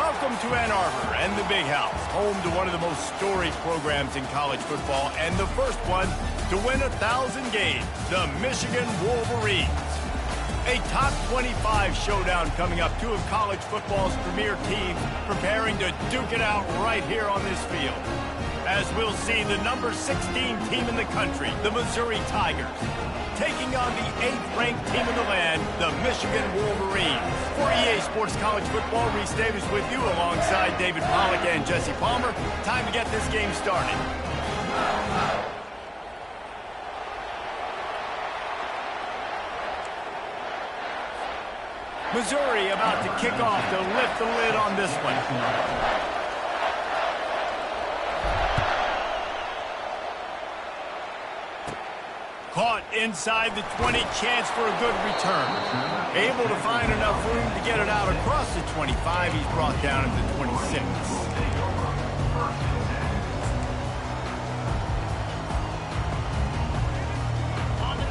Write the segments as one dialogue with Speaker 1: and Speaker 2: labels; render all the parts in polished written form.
Speaker 1: Welcome to Ann Arbor and the Big House, home to one of the most storied programs in college football and the first one to win 1,000 games, the Michigan Wolverines. A top 25 showdown coming up, two of college football's premier teams preparing to duke it out right here on this field. As we'll see the number 16 team in the country, the Missouri Tigers, taking on the 8th-ranked team in the land, the Michigan Wolverines. For EA Sports College Football, Reese Davis with you alongside David Pollack and Jesse Palmer. Time to get this game started. Missouri about to kick off to lift the lid on this one. Caught inside the 20, chance for a good return. Able to find enough room to get it out across the 25. He's brought down to the 26.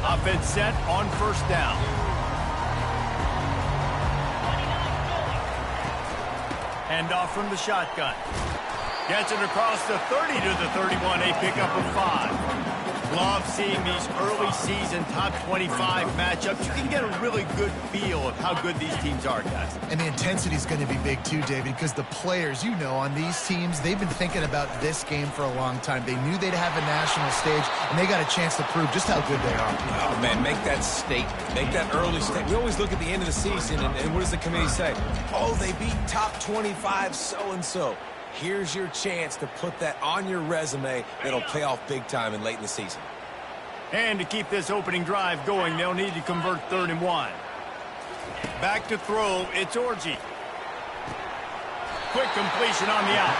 Speaker 1: Offense set on first down. Handoff from the shotgun. Gets it across the 30 to the 31, a pickup of 5. Love seeing these early season top 25 matchups. You can get a really good feel of how good these teams are, guys.
Speaker 2: And the intensity is going to be big too, David, because the players, you know, on these teams, they've been thinking about this game for a long time. They knew they'd have a national stage, and they got a chance to prove just how good they are.
Speaker 3: Oh, man, make that statement. Make that early statement. We always look at the end of the season, and what does the committee say? Oh, they beat top 25 so-and-so. Here's your chance to put that on your resume that'll pay off big time and late in the season.
Speaker 1: And to keep this opening drive going, they'll need to convert 3rd and 1. Back to throw, it's Orji. Quick completion on the out.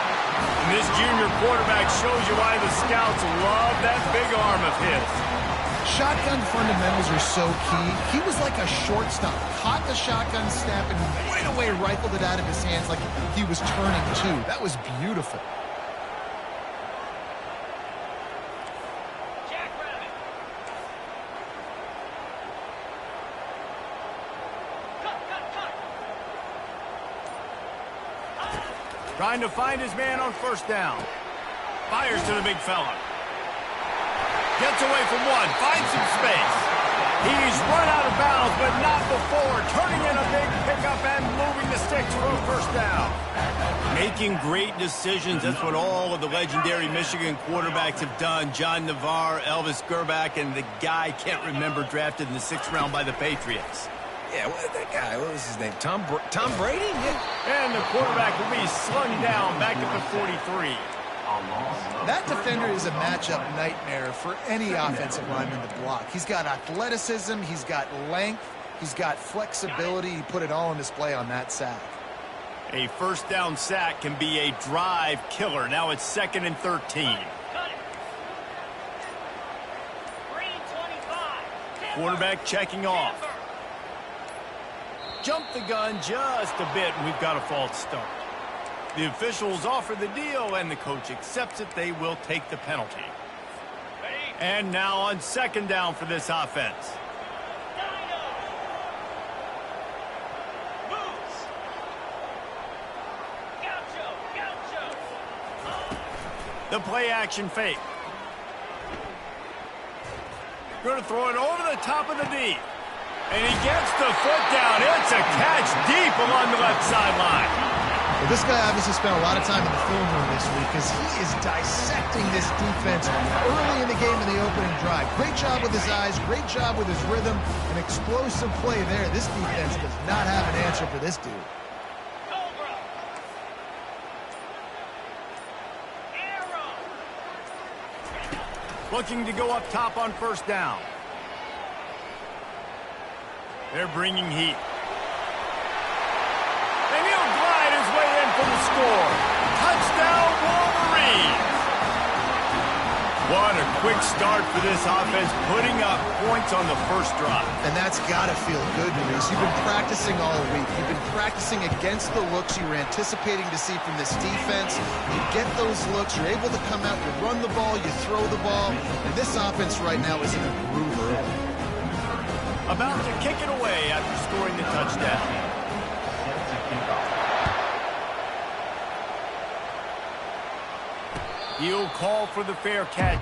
Speaker 1: And this junior quarterback shows you why the scouts love that big arm of his.
Speaker 2: Shotgun fundamentals are so key. He was like a shortstop. Caught the shotgun snap and right away rifled it out of his hands like he was turning too. That was beautiful.
Speaker 1: Trying to find his man on first down. Fires to the big fella. Gets away from one, finds some space. He's run out of bounds, but not before. Turning in a big pickup and moving the sticks for a first down. Making great decisions. That's what all of the legendary Michigan quarterbacks have done. John Navarre, Elvis Grbac, and the guy, can't remember, drafted in the 6th round by the Patriots.
Speaker 3: Yeah, that guy, what was his name? Tom Brady? Yeah.
Speaker 1: And the quarterback will be slung down back at the 43.
Speaker 2: That defender is a matchup nightmare for any offensive lineman to block. He's got athleticism, he's got length, he's got flexibility. He put it all on display on that sack.
Speaker 1: A first down sack can be a drive killer. Now it's 2nd and 13. Quarterback checking off. Jumped the gun just a bit, and we've got a false start. The officials offer the deal, and the coach accepts it. They will take the penalty. And now on 2nd down for this offense. The play action fake. Going to throw it over the top of the D. And he gets the foot down. It's a catch deep along the left sideline.
Speaker 2: Well, this guy obviously spent a lot of time in the film room this week because he is dissecting this defense early in the game in the opening drive. Great job with his eyes, great job with his rhythm, an explosive play there. This defense does not have an answer for this dude.
Speaker 1: Looking to go up top on first down. They're bringing heat. And he'll glide his way in for the score. Touchdown, Wolverines! What a quick start for this offense, putting up points on the first drive.
Speaker 2: And that's got to feel good, Maurice. You've been practicing all week. You've been practicing against the looks you were anticipating to see from this defense. You get those looks, you're able to come out, you run the ball, you throw the ball. And this offense right now is in a groove early.
Speaker 1: About to kick it away after scoring the touchdown. He'll call for the fair catch.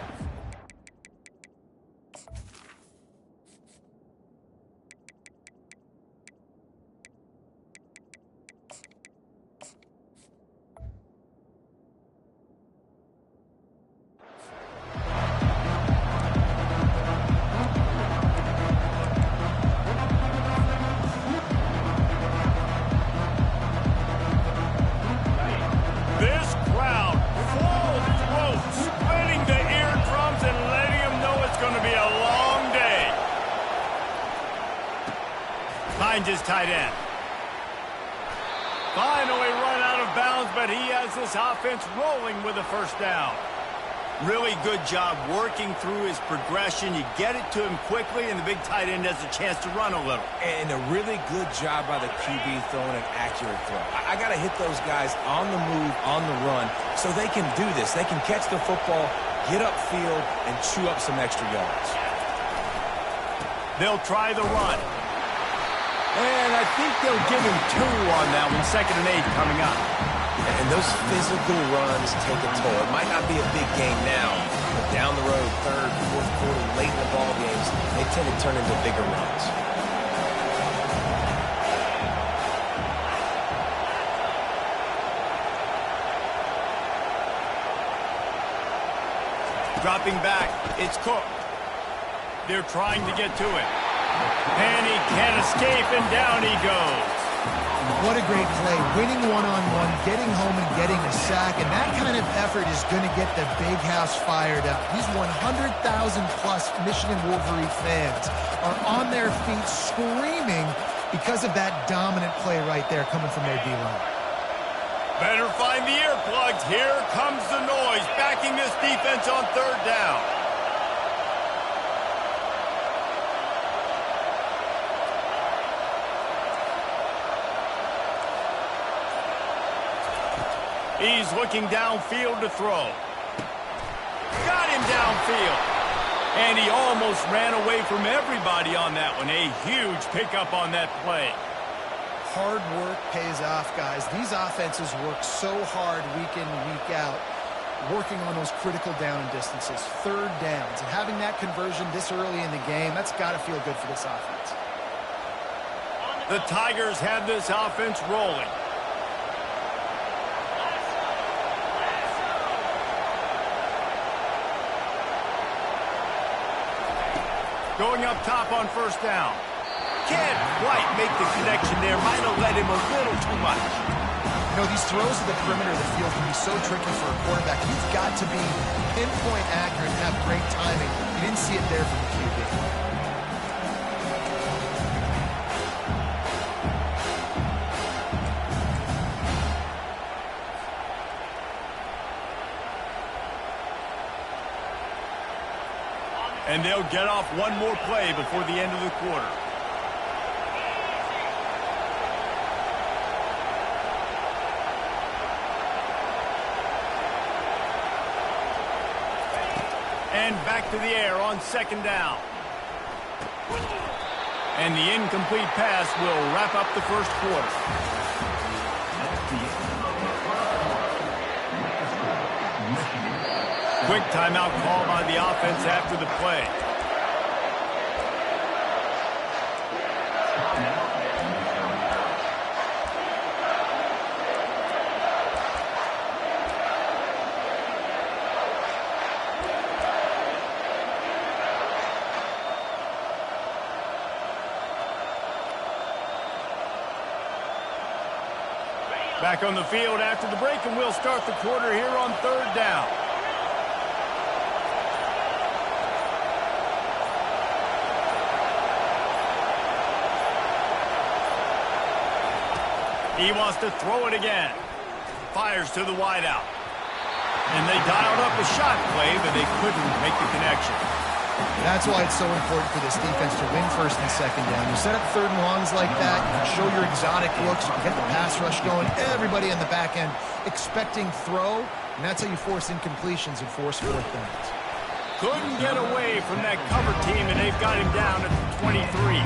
Speaker 1: Finds his tight end. Finally run out of bounds, but he has this offense rolling with a first down. Really good job working through his progression. You get it to him quickly, and the big tight end has a chance to run a little.
Speaker 3: And a really good job by the QB throwing an accurate throw. I got to hit those guys on the move, on the run, so they can do this. They can catch the football, get upfield, and chew up some extra yards.
Speaker 1: They'll try the run. And I think they'll give him 2 on that one. 2nd and 8 coming up.
Speaker 3: And those physical runs take a toll. It might not be a big game now, but down the road, 3rd, 4th quarter, late in the ball games, they tend to turn into bigger runs.
Speaker 1: Dropping back, it's Cook. They're trying to get to it. And he can't escape, and down he goes.
Speaker 2: What a great play. Winning one-on-one, getting home and getting a sack, and that kind of effort is going to get the big house fired up. These 100,000-plus Michigan Wolverine fans are on their feet screaming because of that dominant play right there coming from their D-line.
Speaker 1: Better find the earplugs. Here comes the noise, backing this defense on 3rd down. He's looking downfield to throw. Got him downfield. And he almost ran away from everybody on that one. A huge pickup on that play.
Speaker 2: Hard work pays off, guys. These offenses work so hard week in and week out, working on those critical down and distances, 3rd downs. And having that conversion this early in the game, that's got to feel good for this offense.
Speaker 1: The Tigers have this offense rolling. Going up top on 1st down. Can't quite make the connection there. Might have led him a little too much.
Speaker 2: You know, these throws to the perimeter of the field can be so tricky for a quarterback. You've got to be pinpoint accurate and have great timing. You didn't see it there from the QB.
Speaker 1: And they'll get off one more play before the end of the quarter. And back to the air on 2nd down. And the incomplete pass will wrap up the 1st quarter. Quick timeout call by the offense after the play. Back on the field after the break, and we'll start the quarter here on 3rd down. He wants to throw it again. Fires to the wideout. And they dialed up a shot play, but they couldn't make the connection.
Speaker 2: That's why it's so important for this defense to win 1st and 2nd down. You set up 3rd and longs like that, you can show your exotic looks, you can get the pass rush going, everybody on the back end expecting throw, and that's how you force incompletions and force 4th downs.
Speaker 1: Couldn't get away from that cover team, and they've got him down at the 23.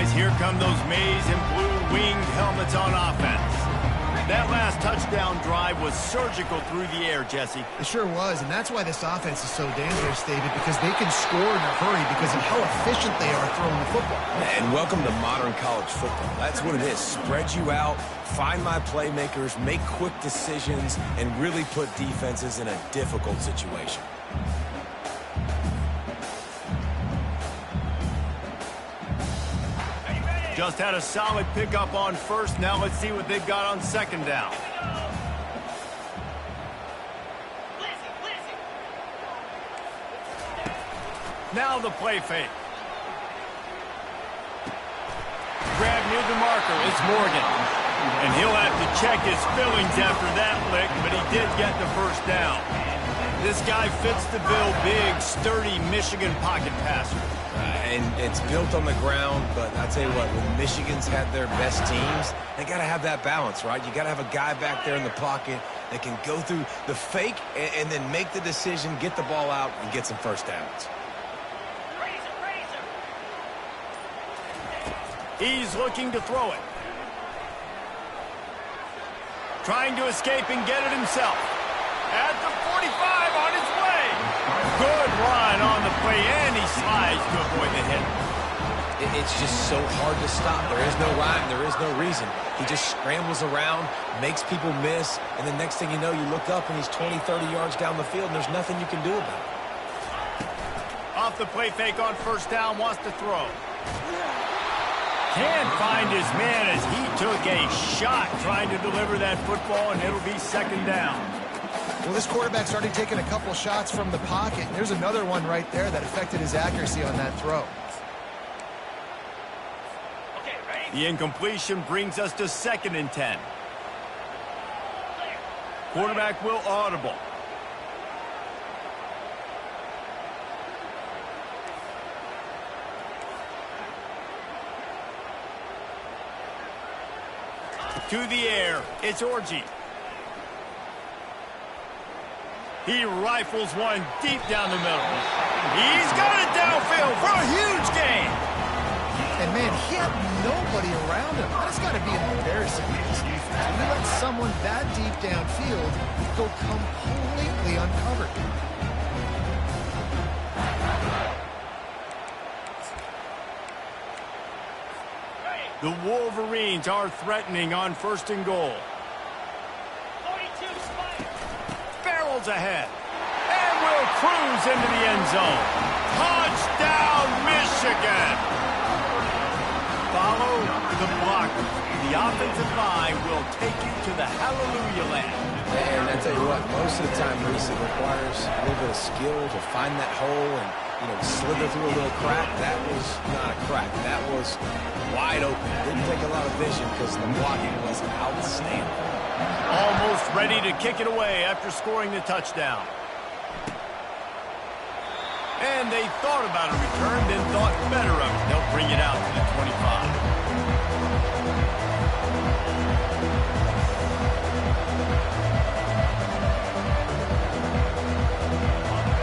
Speaker 1: guys, here come those maize and blue winged helmets on offense. That last touchdown drive was surgical through the air, Jesse.
Speaker 2: It sure was, and that's why this offense is so dangerous, David, because they can score in a hurry because of how efficient they are throwing the football.
Speaker 3: And welcome to modern college football. That's what it is. Spread you out, find my playmakers, make quick decisions, and really put defenses in a difficult situation.
Speaker 1: Just had a solid pickup on first. Now let's see what they've got on second down. Now the play fake. Grab near the marker. It's Morgan. And he'll have to check his fillings after that lick, but he did get the first down. This guy fits the bill, big, sturdy Michigan pocket passer.
Speaker 3: And it's built on the ground, but I tell you what, when Michigan's had their best teams, they got to have that balance, right? You got to have a guy back there in the pocket that can go through the fake and then make the decision, get the ball out, and get some first downs.
Speaker 1: He's looking to throw it. Trying to escape and get it himself. At the 45 on his way. Good run on the play, and he slides to avoid the hit.
Speaker 3: It's just so hard to stop. There is no rhyme. There is no reason. He just scrambles around, makes people miss, and the next thing you know, you look up and he's 20, 30 yards down the field, and there's nothing you can do about it.
Speaker 1: Off the play fake on first down, wants to throw. Can't find his man as he took a shot trying to deliver that football, and it'll be second down.
Speaker 2: Well, this quarterback started taking a couple shots from the pocket. There's another one right there that affected his accuracy on that throw.
Speaker 1: The incompletion brings us to 2nd and 10. Quarterback will audible. To the air, it's Orji. He rifles one deep down the middle. He's got it downfield for a huge gain.
Speaker 2: And, man, he had nobody around him. That's got to be embarrassing for this defense. When you let someone that deep downfield go completely uncovered.
Speaker 1: The Wolverines are threatening on 1st and goal. Barrels ahead. And will cruise into the end zone. Touchdown, Michigan! Follow the blocker. The offensive line will take you to the hallelujah land.
Speaker 3: And I tell you what, most of the time, Reese, it requires a little bit of skill to find that hole and, slither through a little crack. That was not a crack. That was wide open. Didn't take a lot of vision because the blocking was outstanding.
Speaker 1: Almost ready to kick it away after scoring the touchdown. And they thought about a return, then thought better of it. They'll bring it out to the 25.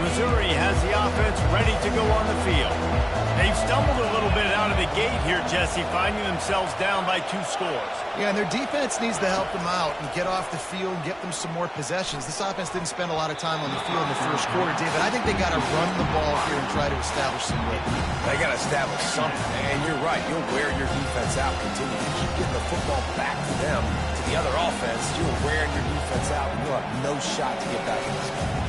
Speaker 1: Missouri has the offense ready to go on the field. They've stumbled a little bit out of the gate here, Jesse, finding themselves down by 2 scores.
Speaker 2: Yeah, and their defense needs to help them out and get off the field and get them some more possessions. This offense didn't spend a lot of time on the field in the first quarter, David. I think they got to run the ball here and try to establish some rhythm.
Speaker 3: They got to establish something. And you're right. You'll wear your defense out. Continue to keep getting the football back to them, to the other offense. You're wearing your defense out, and you'll have no shot to get back in this game.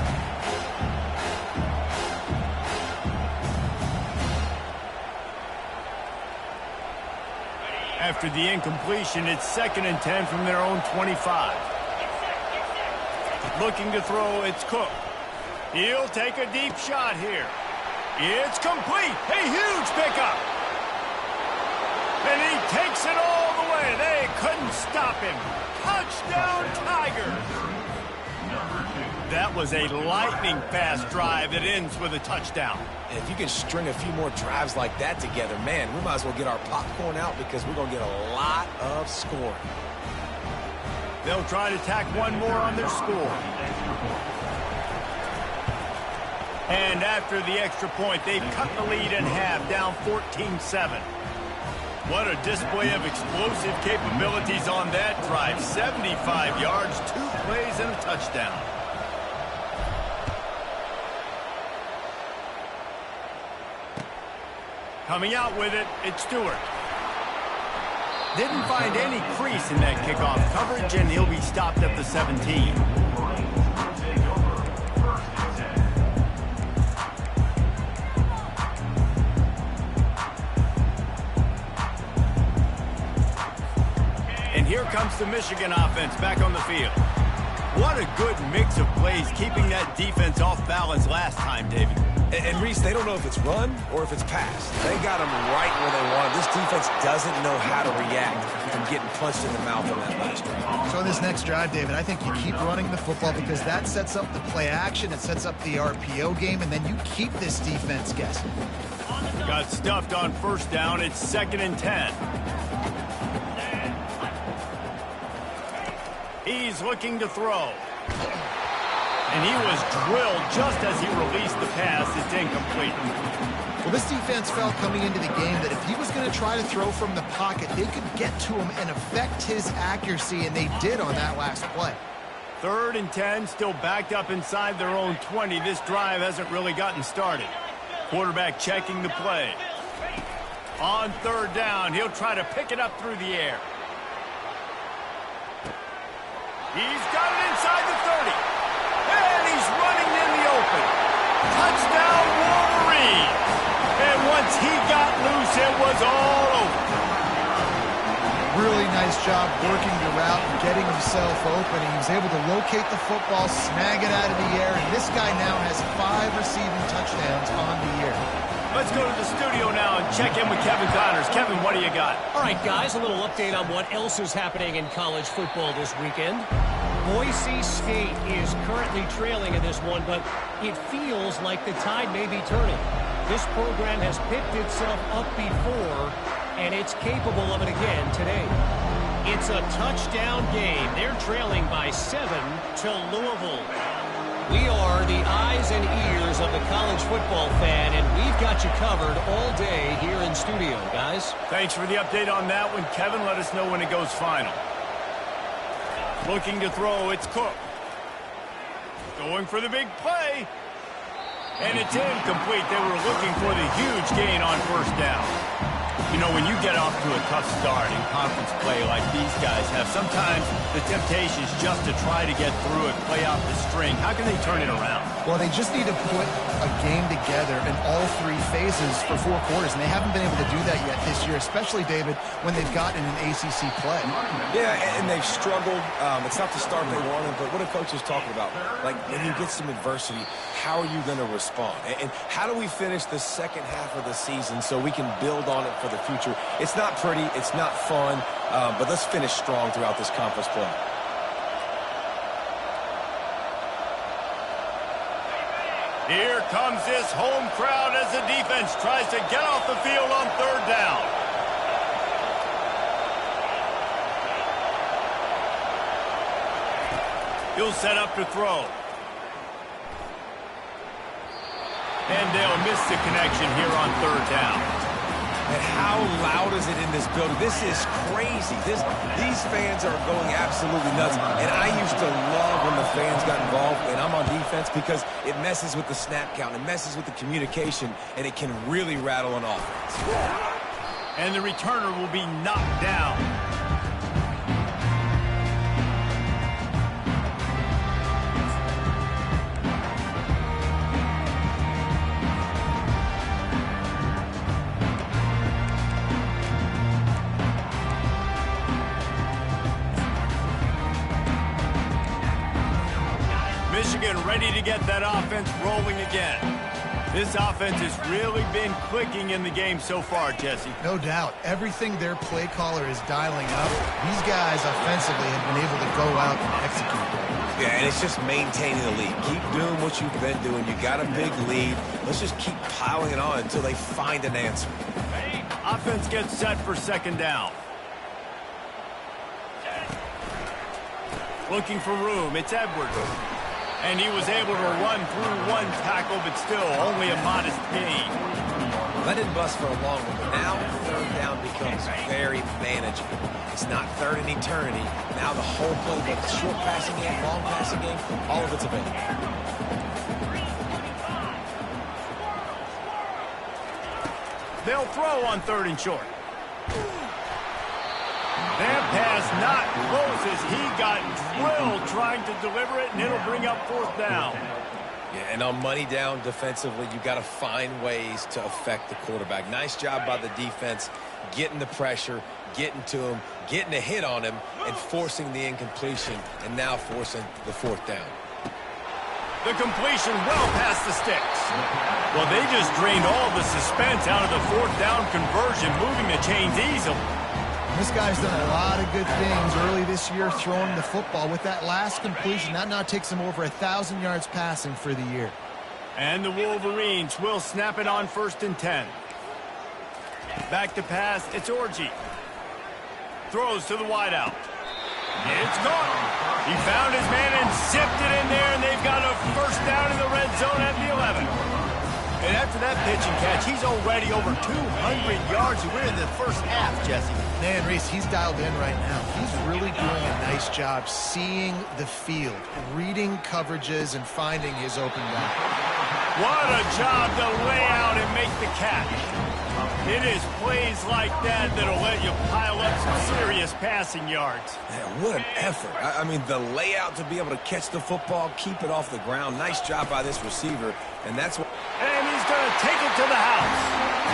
Speaker 1: After the incompletion, it's 2nd and 10 from their own 25. Looking to throw, it's Cook. He'll take a deep shot here. It's complete. A huge pickup. And he takes it all the way. They couldn't stop him. Touchdown, Tigers. That was a lightning-fast drive that ends with a touchdown.
Speaker 3: And if you can string a few more drives like that together, man, we might as well get our popcorn out because we're going to get a lot of scoring.
Speaker 1: They'll try to tack one more on their score. And after the extra point, they've cut the lead in half, down 14-7. What a display of explosive capabilities on that drive. 75 yards, 2 plays, and a touchdown. Coming out with it, it's Stewart. Didn't find any crease in that kickoff coverage, and he'll be stopped at the 17. And here comes the Michigan offense back on the field. What a good mix of plays, keeping that defense off balance last time, David.
Speaker 3: And Reese, they don't know if it's run or if it's pass. They got them right where they want them. This defense doesn't know how to react from getting punched in the mouth on that last drive.
Speaker 2: So in this next drive, David, I think you keep running the football because that sets up the play action, it sets up the RPO game, and then you keep this defense guessing.
Speaker 1: Got stuffed on first down. It's 2nd and 10. He's looking to throw. And he was drilled just as he released the pass. It's incomplete.
Speaker 2: Well, this defense felt coming into the game that if he was going to try to throw from the pocket, they could get to him and affect his accuracy, and they did on that last play.
Speaker 1: 3rd and 10, still backed up inside their own 20. This drive hasn't really gotten started. Quarterback checking the play. On 3rd down, he'll try to pick it up through the air. He's got it inside the 30. And he's running in the open. Touchdown, Wolverines. And once he got loose, it was all over.
Speaker 2: Really nice job working the route and getting himself open. He was able to locate the football, snag it out of the air, and this guy now has 5 receiving touchdowns on the year.
Speaker 1: Let's go to the studio now and check in with Kevin Connors. Kevin, what do you got?
Speaker 4: All right, guys, a little update on what else is happening in college football this weekend. Boise State is currently trailing in this one, but it feels like the tide may be turning. This program has picked itself up before, and it's capable of it again today. It's a touchdown game. They're trailing by 7 to Louisville. We are the eyes and ears of the college football fan, and we've got you covered all day here in studio, guys.
Speaker 1: Thanks for the update on that one, Kevin. Let us know when it goes final. Looking to throw, it's Cook. Going for the big play. And it's incomplete. They were looking for the huge gain on first down. You know, when you get off to a tough start in conference play like these guys have, sometimes the temptation is just to try to get through it, play out the string. How can they turn it around?
Speaker 2: Well, they just need to put a game together in all 3 phases for 4 quarters, and they haven't been able to do that yet this year, especially, David, when they've gotten an ACC play.
Speaker 3: Yeah, and they've struggled. It's not the start they wanted, but what a coach is talking about. Like, when you get some adversity, how are you going to respond? And how do we finish the second half of the season so we can build on it for the future? It's not pretty, it's not fun, but let's finish strong throughout this conference play.
Speaker 1: Here comes this home crowd as the defense tries to get off the field on 3rd down. He'll set up to throw. And they'll miss the connection here on 3rd down.
Speaker 3: And how loud is it in this building? This is crazy. These fans are going absolutely nuts. And I used to love when the fans got involved, and I'm on defense, because it messes with the snap count, it messes with the communication, and it can really rattle an offense.
Speaker 1: And the returner will be knocked down. Michigan ready to get that offense rolling again. This offense has really been clicking in the game so far, Jesse.
Speaker 2: No doubt. Everything their play caller is dialing up, these guys offensively have been able to go out and execute.
Speaker 3: Yeah, and it's just maintaining the lead. Keep doing what you've been doing. You got a big lead. Let's just keep piling it on until they find an answer.
Speaker 1: Offense gets set for 2nd down. Looking for room. It's Edwards. And he was able to run through one tackle, but still only a modest gain.
Speaker 3: That didn't bust for a long one, but now third down becomes very manageable. It's not third in eternity. Now the whole play, whether it's short passing game, long passing game, all of it's available.
Speaker 1: They'll throw on 3rd and short. That pass not close as he got drilled trying to deliver it, and it'll bring up 4th down.
Speaker 3: Yeah, and on money down defensively, you got to find ways to affect the quarterback. Nice job by the defense, getting the pressure, getting to him, getting a hit on him, and forcing the incompletion, and now forcing the 4th down.
Speaker 1: The completion well past the sticks. Well, they just drained all the suspense out of the 4th down conversion, moving the chains easily.
Speaker 2: This guy's done a lot of good things early this year throwing the football. With that last completion, that now takes him over 1,000 yards passing for the year.
Speaker 1: And the Wolverines will snap it on 1st and 10. Back to pass, it's Orji. Throws to the wideout. It's caught. He found his man and zipped it in there, and they've got a 1st down in the red zone at the 11. And after that pitch and catch, he's already over 200 yards. We're in the first half, Jesse.
Speaker 2: Man, Reese, he's dialed in right now. He's really doing a nice job seeing the field, reading coverages, and finding his open guy.
Speaker 1: What a job to lay out and make the catch. It is plays like that that'll let you pile up some serious passing yards.
Speaker 3: Man, what an effort. I mean, the layout to be able to catch the football, keep it off the ground. Nice job by this receiver, and that's what...
Speaker 1: And he's going to take it to the house.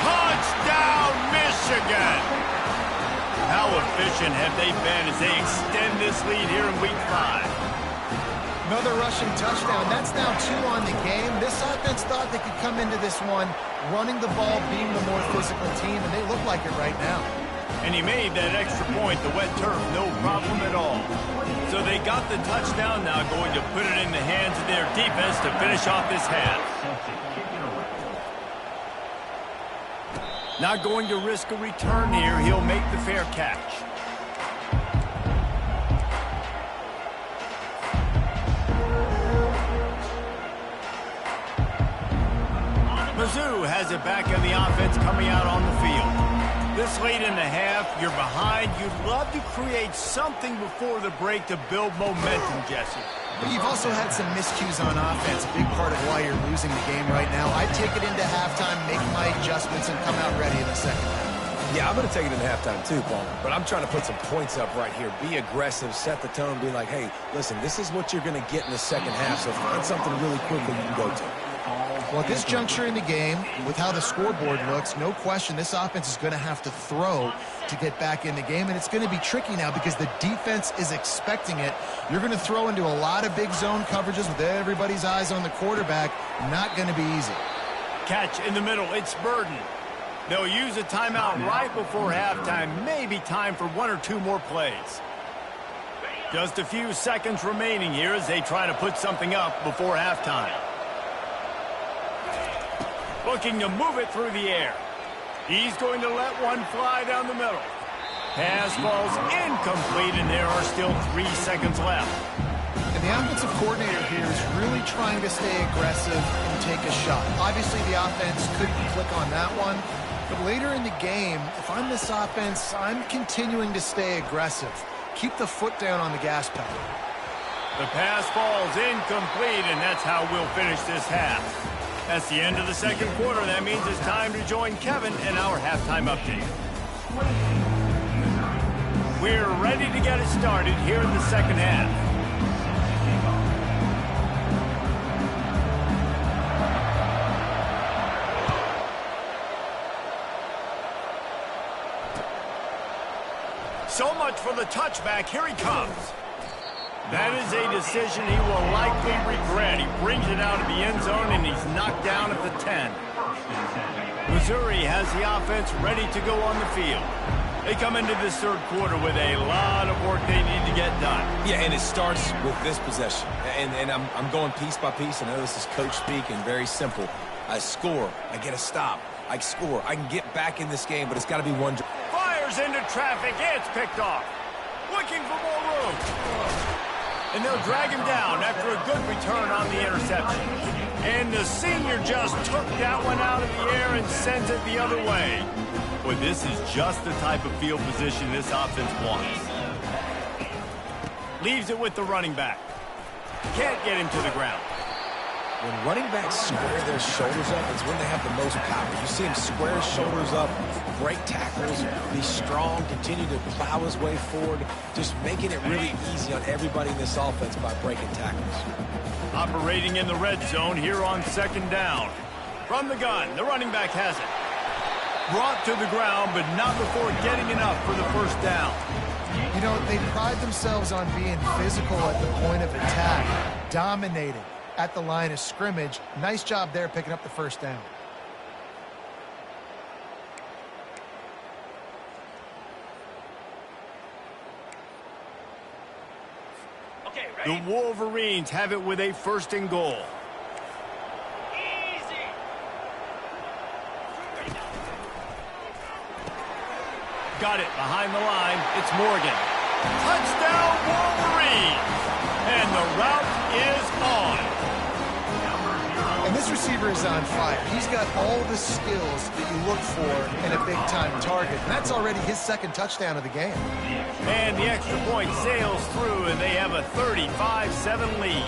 Speaker 1: Touchdown, Michigan! How efficient have they been as they extend this lead here in Week 5?
Speaker 2: Another rushing touchdown. That's now 2 on the game. This offense thought they could come into this one running the ball, being the more physical team, and they look like it right now.
Speaker 1: And he made that extra point, the wet turf, no problem at all. So they got the touchdown, now going to put it in the hands of their defense to finish off this half. Not going to risk a return here. He'll make the fair catch. Mizzou has it back in the offense coming out on the field. This late in the half, you're behind. You'd love to create something before the break to build momentum, Jesse.
Speaker 2: But you've also had some miscues on offense, a big part of why you're losing the game right now. I take it into halftime, make my adjustments, and come out ready in the second half.
Speaker 3: Yeah, I'm going to take it in halftime too, Paul. But I'm trying to put some points up right here. Be aggressive, set the tone, be like, hey, listen, this is what you're going to get in the second half, so find something really quickly you can go to.
Speaker 2: Well, at this juncture in the game, with how the scoreboard looks, no question this offense is going to have to throw to get back in the game, and it's going to be tricky now because the defense is expecting it. You're going to throw into a lot of big zone coverages with everybody's eyes on the quarterback. Not going to be easy.
Speaker 1: Catch in the middle. It's Burden. They'll use a timeout right before halftime. Maybe time for 1 or 2 more plays. Just a few seconds remaining here as they try to put something up before halftime. Looking to move it through the air. He's going to let one fly down the middle. Pass falls incomplete, and there are still 3 seconds left.
Speaker 2: And the offensive coordinator here is really trying to stay aggressive and take a shot. Obviously, the offense couldn't click on that one. But later in the game, if I'm this offense, I'm continuing to stay aggressive. Keep the foot down on the gas pedal.
Speaker 1: The pass falls incomplete, and that's how we'll finish this half. That's the end of the second quarter. That means it's time to join Kevin in our halftime update. We're ready to get it started here in the second half. So much for the touchback. Here he comes. That is a decision he will likely regret. He brings it out of the end zone, and he's knocked down at the 10. Missouri has the offense ready to go on the field. They come into this third quarter with a lot of work they need to get done.
Speaker 3: Yeah, and it starts with this possession. And I'm going piece by piece. I know this is coach speak and very simple. I score. I get a stop. I score. I can get back in this game, but it's got to be one.
Speaker 1: Fires into traffic. It's picked off. Looking for more room. And they'll drag him down after a good return on the interception. And the senior just took that one out of the air and sends it the other way. Boy, this is just the type of field position this offense wants. Leaves it with the running back. Can't get him to the ground.
Speaker 3: When running backs square their shoulders up, it's when they have the most power. You see him square his shoulders up, break tackles, be strong, continue to plow his way forward, just making it really easy on everybody in this offense by breaking tackles.
Speaker 1: Operating in the red zone here on second down. From the gun, the running back has it. Brought to the ground, but not before getting enough for the first down.
Speaker 2: You know, they pride themselves on being physical at the point of attack, dominating at the line of scrimmage. Nice job there picking up the first down.
Speaker 1: Okay, ready? The Wolverines have it with a first and goal.
Speaker 5: Easy.
Speaker 1: Got it behind the line. It's Morgan. Touchdown, Wolverines! And the route is on.
Speaker 2: And this receiver is on fire. He's got all the skills that you look for in a big-time target. And that's already his second touchdown of the game.
Speaker 1: And the extra point sails through, and they have a 35-7 lead.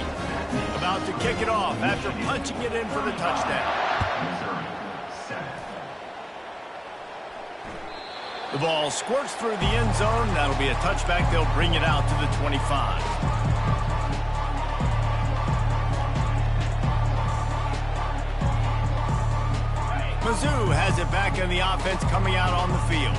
Speaker 1: About to kick it off after punching it in for the touchdown. The ball squirts through the end zone. That'll be a touchback. They'll bring it out to the 25. Mizzou has it back in the offense coming out on the field.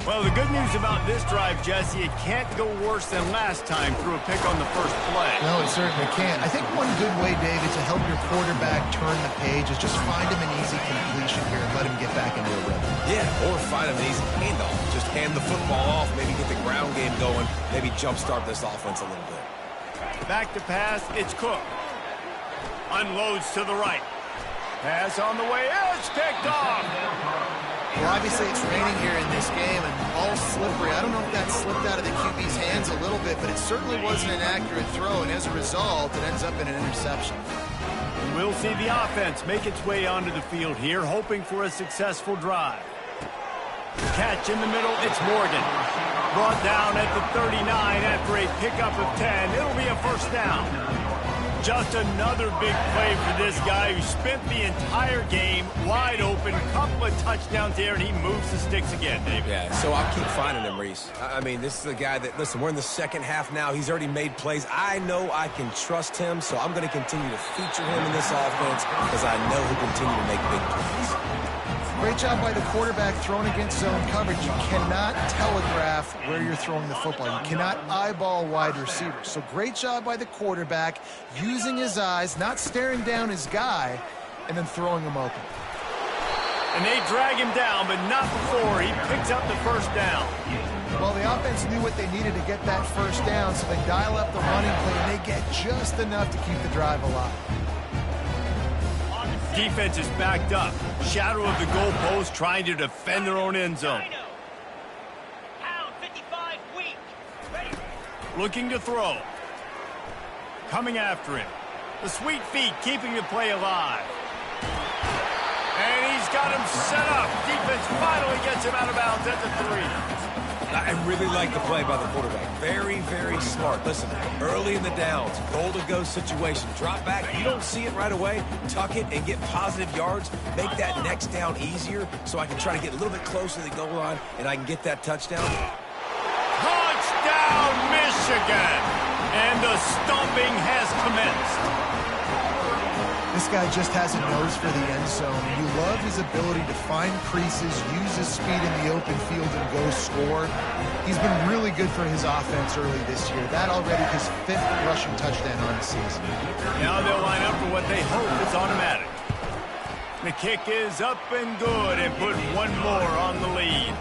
Speaker 1: Well, the good news about this drive, Jesse, it can't go worse than last time through a pick on the first play.
Speaker 2: No, it certainly can't. I think one good way, David, to help your quarterback turn the page is just find him an easy completion here and let him get back into a rhythm.
Speaker 3: Yeah, or find him an easy handoff. Just hand the football off, maybe get the ground game going, maybe jumpstart this offense a little bit.
Speaker 1: Back to pass, it's Cook. Unloads to the right. Pass on the way, it's picked off.
Speaker 2: Well, obviously it's raining here in this game and all slippery. I don't know if that slipped out of the QB's hands a little bit, but it certainly wasn't an accurate throw, and as a result, it ends up in an interception.
Speaker 1: We'll see the offense make its way onto the field here, hoping for a successful drive. Catch in the middle, it's Morgan. Brought down at the 39 after a pickup of 10. It'll be a first down. Just another big play for this guy who spent the entire game wide open. Couple of touchdowns there, and he moves the sticks again, David.
Speaker 3: Yeah, so I'll keep finding him, Reese. I mean, this is a guy that, listen, we're in the second half now. He's already made plays. I know I can trust him, so I'm going to continue to feature him in this offense because I know he'll continue to make big plays.
Speaker 2: Great job by the quarterback throwing against zone coverage. You cannot telegraph where you're throwing the football. You cannot eyeball wide receivers. So great job by the quarterback using his eyes, not staring down his guy, and then throwing him open.
Speaker 1: And they drag him down, but not before he picks up the first down.
Speaker 2: Well, the offense knew what they needed to get that first down, so they dial up the running play, and they get just enough to keep the drive alive.
Speaker 1: Defense is backed up. Shadow of the goalpost trying to defend their own end zone.
Speaker 5: Pound 55 weak. Ready.
Speaker 1: Looking to throw. Coming after him. The sweet feet keeping the play alive. And he's got him set up. Defense finally gets him out of bounds at the 3.
Speaker 3: I really like the play by the quarterback. Very, very smart. Listen, early in the downs, goal-to-go situation. Drop back. You don't see it right away. Tuck it and get positive yards. Make that next down easier so I can try to get a little bit closer to the goal line and I can get that touchdown.
Speaker 1: Touchdown, Michigan! And the stomping has commenced.
Speaker 2: This guy just has a nose for the end zone, and you love his ability to find creases, use his speed in the open field, and go score. He's been really good for his offense early this year. That already his 5th rushing touchdown on the season.
Speaker 1: Now they'll line up for what they hope is automatic. The kick is up and good, and put one more on the lead.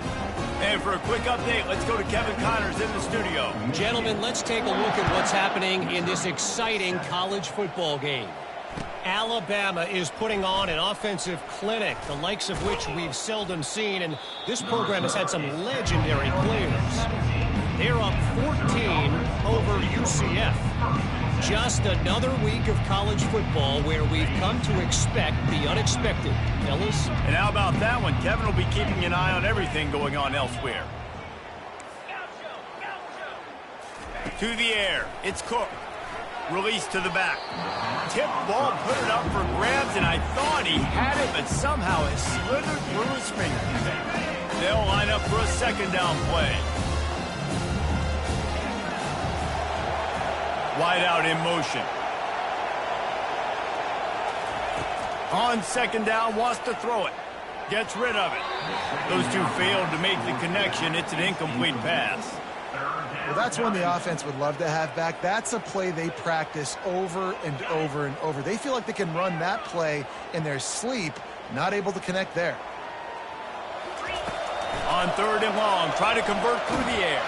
Speaker 1: And for a quick update, let's go to Kevin Connors in the studio.
Speaker 4: Gentlemen, let's take a look at what's happening in this exciting college football game. Alabama is putting on an offensive clinic, the likes of which we've seldom seen, and this program has had some legendary players. They're up 14 over UCF. Just another week of college football where we've come to expect the unexpected. Fellas?
Speaker 1: And how about that one? Kevin will be keeping an eye on everything going on elsewhere. To the air. It's Cook. Release to the back. Tip ball, put it up for grabs, and I thought he had it, but somehow it slithered through his fingers. They'll line up for a second down play. Wide out in motion. On second down, wants to throw it. Gets rid of it. Those two failed to make the connection. It's an incomplete pass.
Speaker 2: Well, that's one the offense would love to have back. That's a play they practice over and over and over. They feel like they can run that play in their sleep, not able to connect there.
Speaker 1: On third and long, try to convert through the air.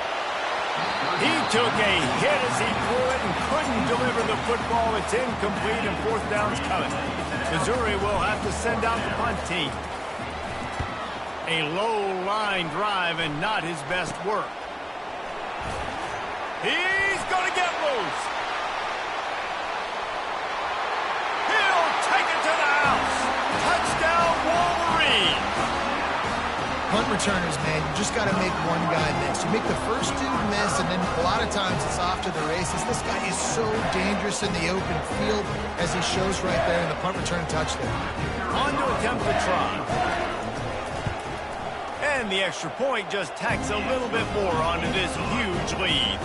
Speaker 1: He took a hit as he threw it and couldn't deliver the football. It's incomplete and fourth down's coming. Missouri will have to send out the punt team. A low line drive and not his best work. He's going to get loose. He'll take it to the house. Touchdown, Wolverine.
Speaker 2: Punt returners, man, you just got to make one guy miss. You make the first two miss, and then a lot of times it's off to the races. This guy is so dangerous in the open field, as he shows right there in the punt return touchdown.
Speaker 1: On to attempt the try. And the extra point just tacks a little bit more onto this huge lead.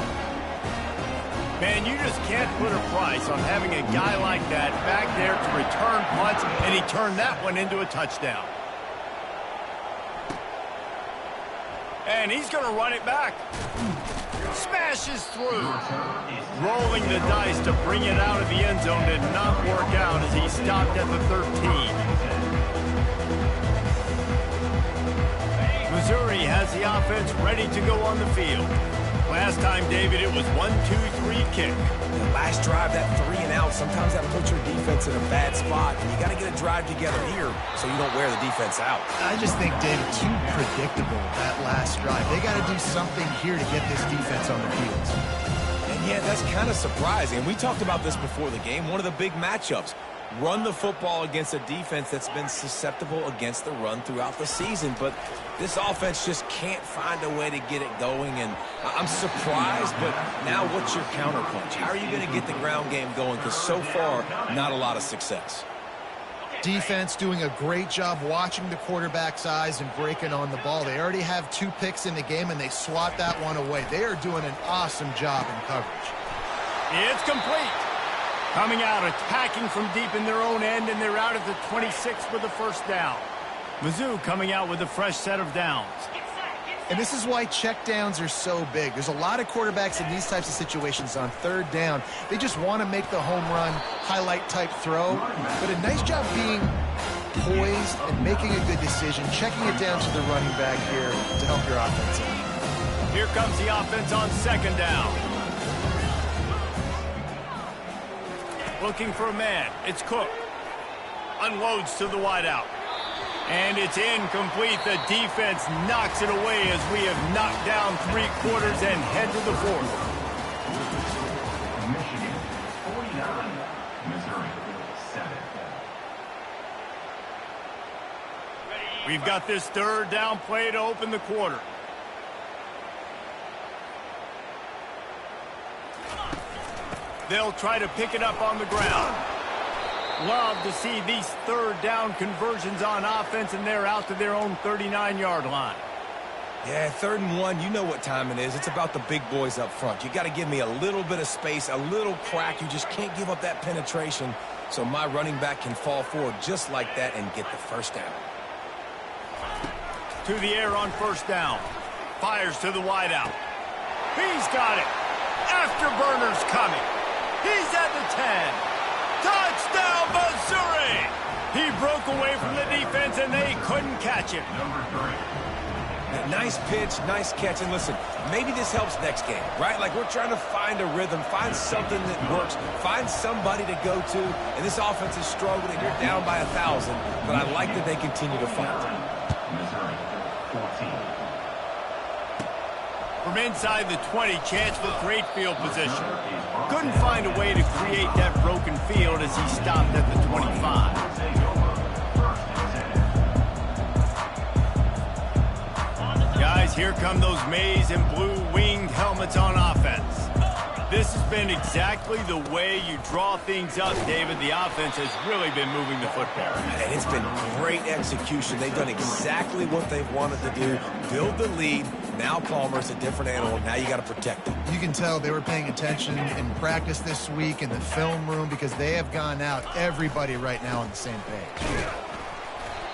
Speaker 1: Man, you just can't put a price on having a guy like that back there to return punts, and he turned that one into a touchdown. And he's going to run it back. Smashes through. Rolling the dice to bring it out of the end zone did not work out as he stopped at the 13. Missouri has the offense ready to go on the field. Last time, David, it was 1-2-3 kick.
Speaker 3: The last drive, that 3 and out, sometimes that puts your defense in a bad spot. And you got to get a drive together here so you don't wear the defense out.
Speaker 2: I just think, David, too predictable, that last drive. They got to do something here to get this defense on the field.
Speaker 3: And yeah, that's kind of surprising. And we talked about this before the game, one of the big matchups. Run the football against a defense that's been susceptible against the run throughout the season. But this offense just can't find a way to get it going. And I'm surprised, but now what's your counterpunch? How are you going to get the ground game going? Because so far, not a lot of success.
Speaker 2: Defense doing a great job watching the quarterback's eyes and breaking on the ball. They already have 2 picks in the game, and they swat that one away. They are doing an awesome job in coverage.
Speaker 1: It's complete. Coming out, attacking from deep in their own end, and they're out at the 26 with the first down. Mizzou coming out with a fresh set of downs.
Speaker 2: And this is why check downs are so big. There's a lot of quarterbacks in these types of situations on third down. They just want to make the home run, highlight type throw. But a nice job being poised and making a good decision, checking it down to the running back here to help your offense out.
Speaker 1: Here comes the offense on second down. Looking for a man. It's Cook. Unloads to the wideout. And it's incomplete. The defense knocks it away as we have knocked down 3 quarters and head to the 4th.
Speaker 6: Michigan 49, Missouri 7.
Speaker 1: We've got this third down play to open the quarter. They'll try to pick it up on the ground. Love to see these third down conversions on offense, and they're out to their own 39-yard line.
Speaker 3: Yeah, 3rd and 1, you know what time it is. It's about the big boys up front. You got to give me a little bit of space, a little crack. You just can't give up that penetration so my running back can fall forward just like that and get the first down.
Speaker 1: To the air on first down. Fires to the wideout. He's got it. Afterburner's coming. He's at the 10. Touchdown, Missouri! He broke away from the defense, and they couldn't catch him.
Speaker 3: Nice pitch, nice catch. And listen, maybe this helps next game, right? Like we're trying to find a rhythm, find something that works, find somebody to go to. And this offense is struggling. You're down by 1,000, but I like that they continue to fight.
Speaker 6: Missouri 14.
Speaker 1: From inside the 20, chance for great field position. Couldn't find a way to create that broken field as he stopped at the 25. Guys, here come those maize and blue winged helmets on offense. This has been exactly the way you draw things up, David. The offense has really been moving the football.
Speaker 3: And it's been great execution. They've done exactly what they've wanted to do. Build the lead. Now Palmer's a different animal. Now you got to protect him.
Speaker 2: You can tell they were paying attention in practice this week in the film room because they have gone out, everybody right now on the same page.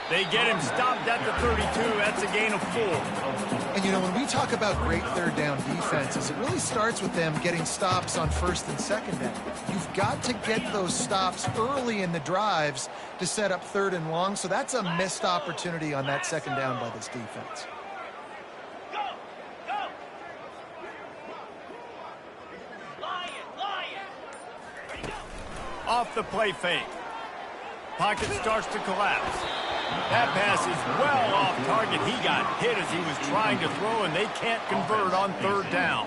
Speaker 1: They get him stopped at the 32. That's a gain of 4.
Speaker 2: And, you know, when we talk about great third down defenses, it really starts with them getting stops on first and second down. You've got to get those stops early in the drives to set up third and long, so that's a missed opportunity on that second down by this defense.
Speaker 5: Go! Go! Lion! Lion! Ready, go!
Speaker 1: Off the play fake. Pocket starts to collapse. That pass is well off target. He got hit as he was trying to throw, and they can't convert on third down.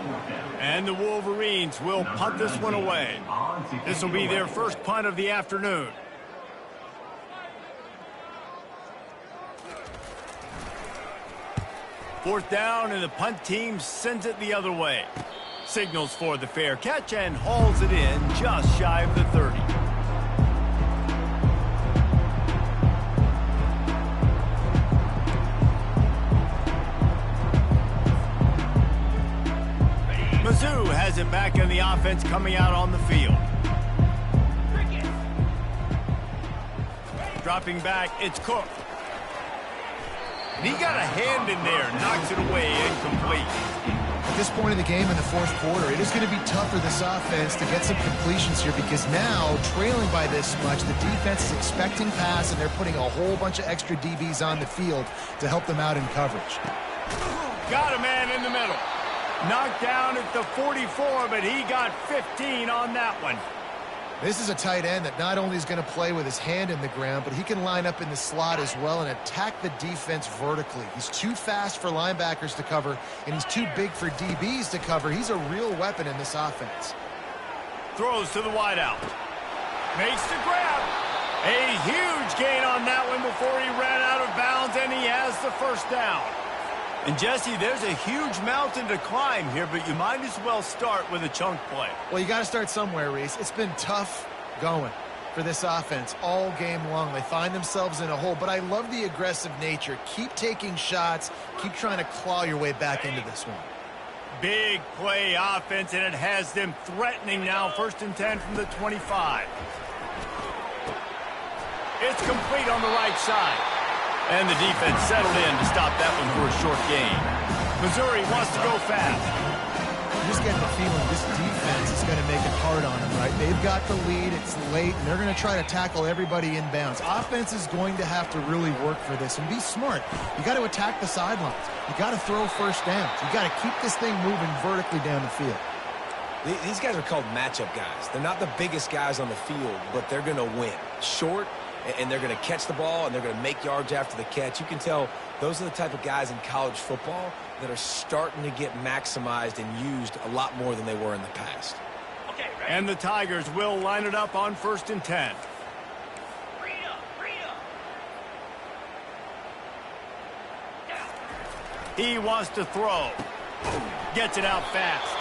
Speaker 1: And the Wolverines will punt this one away. This will be their first punt of the afternoon. Fourth down, and the punt team sends it the other way. Signals for the fair catch and hauls it in just shy of the 30. Mizzou has it back in the offense coming out on the field. Dropping back, it's Cook. And he got a hand in there, knocks it away, incomplete.
Speaker 2: At this point in the game in the fourth quarter, it is going to be tough for this offense to get some completions here because now, trailing by this much, the defense is expecting pass, and they're putting a whole bunch of extra DBs on the field to help them out in coverage.
Speaker 1: Got a man in the middle. Knocked down at the 44, but he got 15 on that one.
Speaker 2: This is a tight end that not only is going to play with his hand in the ground, but he can line up in the slot as well and attack the defense vertically. He's too fast for linebackers to cover, and he's too big for DBs to cover. He's a real weapon in this offense.
Speaker 1: Throws to the wideout. Makes the grab. A huge gain on that one before he ran out of bounds, and he has the first down. And, Jesse, there's a huge mountain to climb here, but you might as well start with a chunk play.
Speaker 2: Well, you got to start somewhere, Reese. It's been tough going for this offense all game long. They find themselves in a hole, but I love the aggressive nature. Keep taking shots. Keep trying to claw your way back into this one.
Speaker 1: Big play offense, and it has them threatening now. 1st and 10 from the 25. It's complete on the right side. And the defense settled in to stop that one for a short gain. Missouri wants to go fast.
Speaker 2: I'm just getting the feeling this defense is going to make it hard on them, right? They've got the lead, it's late, and they're going to try to tackle everybody inbounds. Offense is going to have to really work for this and be smart. You got to attack the sidelines. You got to throw first downs. You got to keep this thing moving vertically down the field.
Speaker 3: These guys are called matchup guys. They're not the biggest guys on the field, but they're going to win. Short, and they're going to catch the ball, and they're going to make yards after the catch. You can tell those are the type of guys in college football that are starting to get maximized and used a lot more than they were in the past.
Speaker 5: Okay, ready?
Speaker 1: And the Tigers will line it up on 1st and 10.
Speaker 5: Freedom! Freedom! Down.
Speaker 1: He wants to throw. Gets it out fast.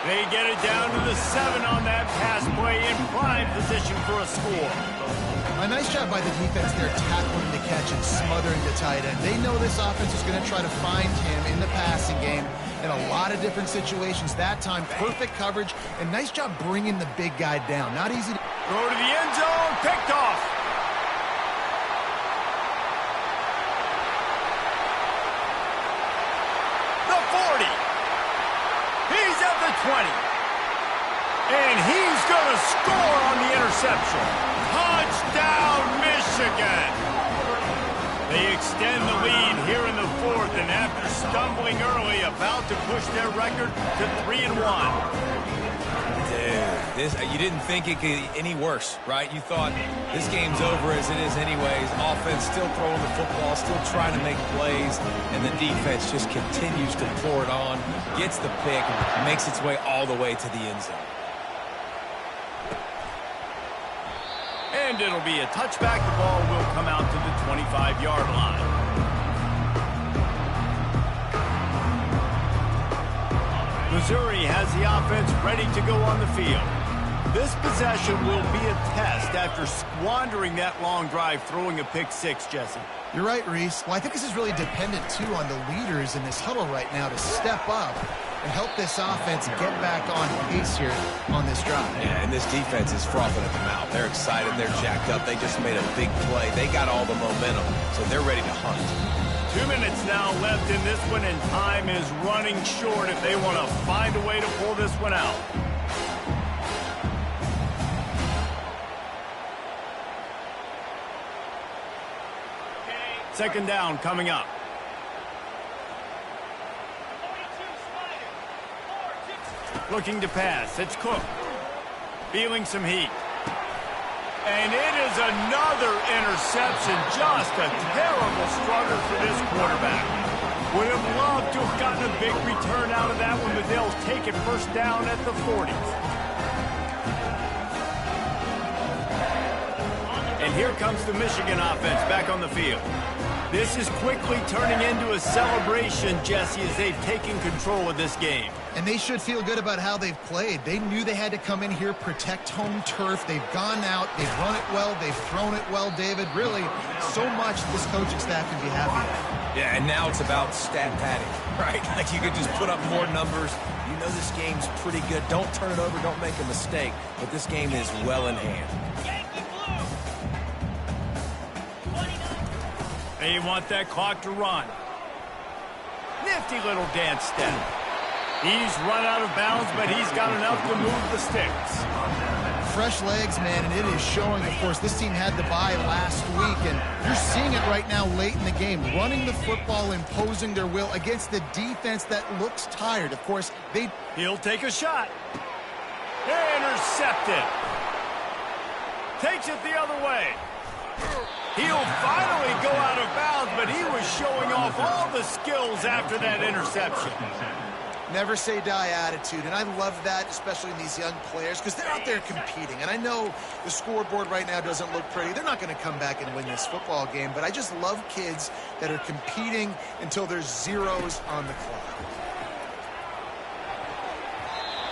Speaker 1: They get it down to the 7 on that pass play in prime position for a score.
Speaker 2: A nice job by the defense there tackling the catch and smothering the tight end. They know this offense is going to try to find him in the passing game in a lot of different situations. That time, perfect coverage, and nice job bringing the big guy down. Not easy to
Speaker 1: Throw to the end zone, picked off. The 40. He's at the 20. And he's going to score on the interception. Touchdown, Michigan! They extend the lead here in the 4th, and after stumbling early, about to push their record to 3-1.
Speaker 3: Dude, You didn't think it could get any worse, right? You thought this game's over as it is anyways. Offense still throwing the football, still trying to make plays, and the defense just continues to pour it on, gets the pick, and makes its way all the way to the end zone.
Speaker 1: And it'll be a touchback. The ball will come out to the 25-yard line. Missouri has the offense ready to go on the field. This possession will be a test after squandering that long drive, throwing a pick six, Jesse.
Speaker 2: You're right, Reese. Well, I think this is really dependent, too, on the leaders in this huddle right now to step up and help this offense get back on pace here on this drive.
Speaker 3: Yeah, and this defense is frothing at the mouth. They're excited. They're jacked up. They just made a big play. They got all the momentum, so they're ready to hunt.
Speaker 1: 2 minutes now left in this one, and time is running short if they want to find a way to pull this one out. Second down coming up.
Speaker 5: 42 Slider.
Speaker 1: Looking to pass. It's Cook. Feeling some heat. And it is another interception. Just a terrible struggle for this quarterback. Would have loved to have gotten a big return out of that one, but they'll take it first down at the 40. And here comes the Michigan offense back on the field. This is quickly turning into a celebration, Jesse, as they've taken control of this game.
Speaker 2: And they should feel good about how they've played. They knew they had to come in here, protect home turf. They've gone out, they've run it well, they've thrown it well, David. Really, so much this coaching staff can be happy with.
Speaker 3: Yeah, and now it's about stat padding, right? Like you could just put up more numbers. You know this game's pretty good. Don't turn it over, don't make a mistake. But this game is well in hand.
Speaker 5: Yankee Blue. 29.
Speaker 1: They want that clock to run. Nifty little dance step. He's run out of bounds, but he's got enough to move the sticks.
Speaker 2: Fresh legs, man, and it is showing. Of course, this team had the bye last week, and you're seeing it right now late in the game. Running the football, imposing their will against the defense that looks tired. Of course,
Speaker 1: He'll take a shot. Intercepted. Takes it the other way. He'll finally go out of bounds, but he was showing off all the skills after that interception.
Speaker 2: never say die attitude, and I love that, especially in these young players, because they're out there competing. And I know the scoreboard right now doesn't look pretty. They're not going to come back and win this football game, but I just love kids that are competing until there's zeros on the clock.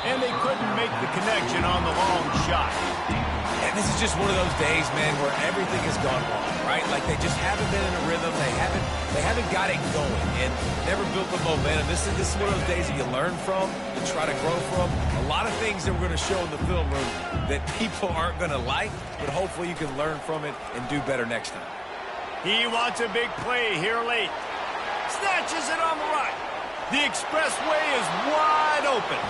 Speaker 1: And they couldn't make the connection on the long shot.
Speaker 3: And this is just one of those days, man, where everything has gone wrong, right? Like they just haven't been in a rhythm. They haven't got it going and never built the momentum. This is one of those days that you learn from, you try to grow from. A lot of things that we're going to show in the film room that people aren't going to like, but hopefully you can learn from it and do better next time.
Speaker 1: He wants a big play here late. Snatches it on the right. The expressway is wide open.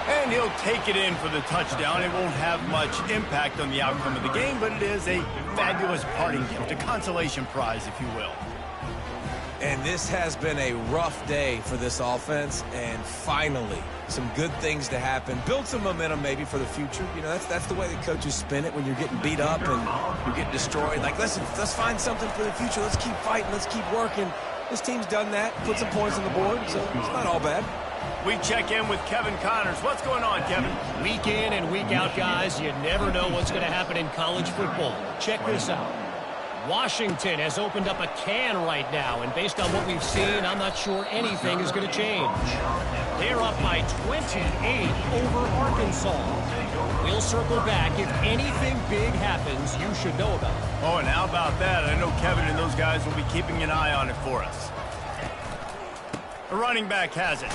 Speaker 1: And he'll take it in for the touchdown. It won't have much impact on the outcome of the game, but it is a fabulous parting gift, a consolation prize, if you will.
Speaker 3: And this has been a rough day for this offense, and finally, some good things to happen. Build some momentum maybe for the future. You know, that's the way the coaches spin it when you're getting beat up and you're getting destroyed. Like, listen, let's find something for the future. Let's keep fighting. Let's keep working. This team's done that, put some points on the board, so it's not all bad.
Speaker 1: We check in with Kevin Connors. What's going on, Kevin?
Speaker 4: Week in and week out, guys, you never know what's going to happen in college football. Check this out. Washington has opened up a can right now, and based on what we've seen, I'm not sure anything is going to change. They're up by 28 over Arkansas. We'll circle back. If anything big happens, you should know about it.
Speaker 1: Oh, and how about that? I know Kevin and those guys will be keeping an eye on it for us. The running back has it.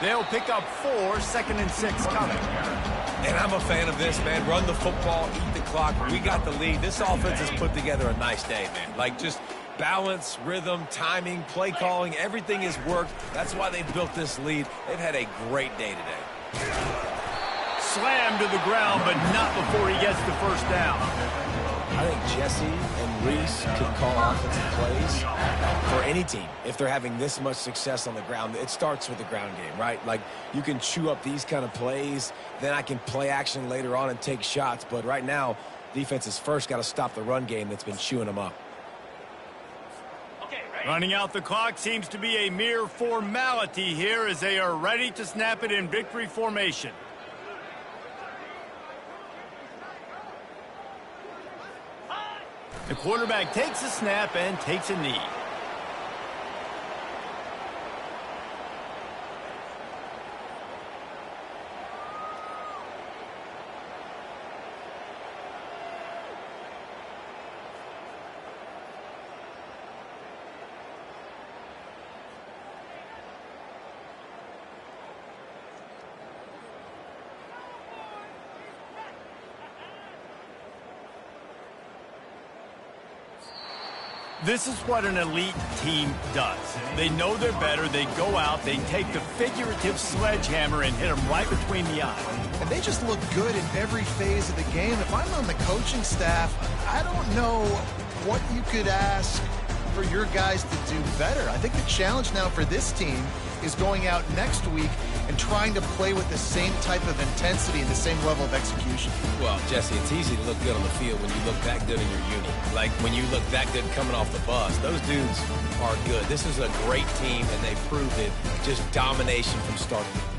Speaker 1: They'll pick up 4, 2nd and 6 coming.
Speaker 3: And I'm a fan of this, man. Run the football, eat the clock. We got the lead. This offense has put together a nice day, man. Like, just balance, rhythm, timing, play calling, everything has worked. That's why they built this lead. They've had a great day today.
Speaker 1: Slammed to the ground, but not before he gets the first down.
Speaker 3: I think Jesse and Reese could call offensive plays for any team. If they're having this much success on the ground, it starts with the ground game, right? Like, you can chew up these kind of plays, then I can play action later on and take shots. But right now, defense has first got to stop the run game that's been chewing them up.
Speaker 1: Running out the clock seems to be a mere formality here as they are ready to snap it in victory formation. The quarterback takes a snap and takes a knee. This is what an elite team does. They know they're better. They go out. They take the figurative sledgehammer and hit them right between the eyes.
Speaker 2: And they just look good in every phase of the game. If I'm on the coaching staff, I don't know what you could ask for your guys to do better. I think the challenge now for this team is going out next week and trying to play with the same type of intensity and the same level of execution.
Speaker 3: Well, Jesse, it's easy to look good on the field when you look that good in your uni. Like, when you look that good coming off the bus, those dudes are good. This is a great team, and they proved it. Just domination from start to finish.